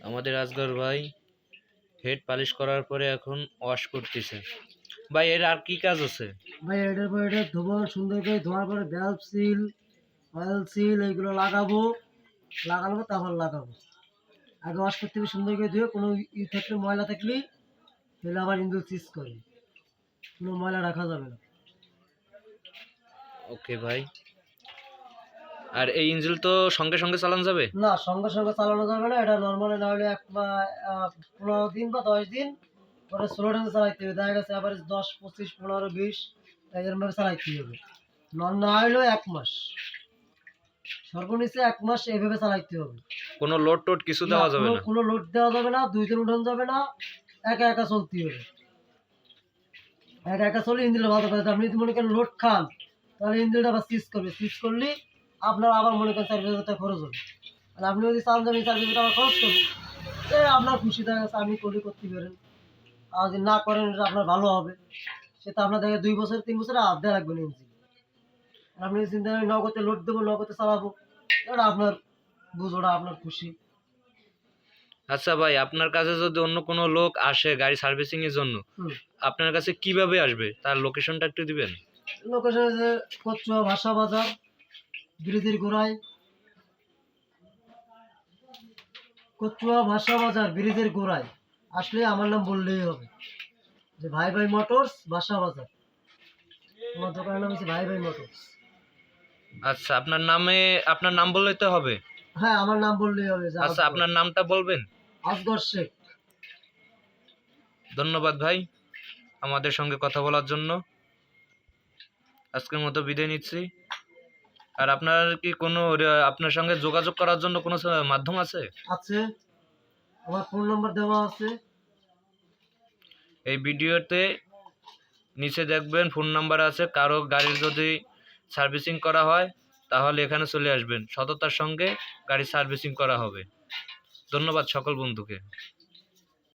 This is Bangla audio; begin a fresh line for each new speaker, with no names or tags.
আমাদের আজগর ভাই হেড পালিশ করার পরে এখন ওয়াশ করতেছে। ভাই এর আর কি কাজ আছে?
ভাই এটার পর এটা ধোবো, সুন্দর করে ধোয়ার পরে ভ্যালভ সিল, অয়েল সিল এইগুলো লাগাবো, লাগাবো তারপর লাগাবো। আগে ওয়াশ করতে হবে সুন্দর করে ধুয়ে, কোনো থাকলে ময়লা থাকলে তাহলে আবার ইঞ্জিন সিজ করে, কোনো ময়লা রাখা যাবে না।
ওকে ভাই। আর এই ইঞ্জিন তো সঙ্গে সঙ্গে চালানো যাবে?
না, সঙ্গে সঙ্গে চালানো যাবে না, এটা নর্মালি না হলে 15 দিন বা 10 দিন পরে স্লো ড্যান্সে চালাইতে হবে। দেখা গেছে আবার 10, 25, 15, 20 এরকমভাবে চালাইতে হবে। না হলেও 1 মাস, সর্বনিম্ন 1 মাস এইভাবে চালাইতে হবে।
কোনো লোড টোড কিছু
না,
দেওয়া যাবে
কোনো
না?
কোনো লোড দেওয়া যাবে না, 2 জন উঠানো যাবে না, একা একা চলতে হবে। একা একা চলে ইঞ্জিনটা ভালো করে। আপনি যদি মনে করেন লোড খান, তাহলে ইঞ্জিনটা আবার সিজ করবে, সিজ করলে আপনার আবার মনে করেন 4,000 টাকা খরচ হবে। আর আপনি যদি চান যে আমি 4,000 টাকা খরচ করবো, আপনার খুশি, দেখা গেছে আপনি করতে পারেন। আর যদি না করেন, এটা আপনার ভালো হবে, সেটা আপনার দেখে 2 বছর 3 বছর হাত দেওয়া লাগবে না ইঞ্জিন। আর আপনি যদি চিন্তা করেন নগদে লোড দেবো, নগদে চালাবো, এটা আপনার বুঝোটা আপনার খুশি।
আচ্ছা ভাই, আপনার কাছে যদি অন্য কোনো লোক আসে গাড়ি সার্ভিসিং এর জন্য, আপনার কাছে কিভাবে আসবে তার লোকেশনটা একটু দিবেন?
লোকেশন যে কচুয়া ভাষা বাজার, ব্রিজের গোড়ায়। কচুয়া ভাষা বাজার ব্রিজের গোড়ায় আসলে আমার নাম বললেই হবে, যে ভাই ভাই মোটরস ভাষা বাজার। আমার দোকানের নাম হচ্ছে ভাই ভাই মোটরস।
আচ্ছা, আপনার নাম বললেই তো হবে?
হ্যাঁ, আমার নাম বললেই হবে, যে
আচ্ছা, আপনার নামটা বলবেন?
আসগর শেখ।
ধন্যবাদ ভাই আমাদের সঙ্গে কথা বলার জন্য। আজকের মতো বিদায় নিচ্ছি। আর আপনার কি কোনো আপনার সঙ্গে যোগাযোগ করার জন্য কোনো মাধ্যম আছে?
আছে, আমার ফোন নাম্বার দেওয়া আছে।
এই ভিডিওতে নিচে দেখবেন ফোন নাম্বার আছে। কারো গাড়ির যদি সার্ভিসিং করা হয় তাহলে এখানে চলে আসবেন, সততার সঙ্গে গাড়ি সার্ভিসিং করা হবে। ধন্যবাদ সকল বন্ধুকে।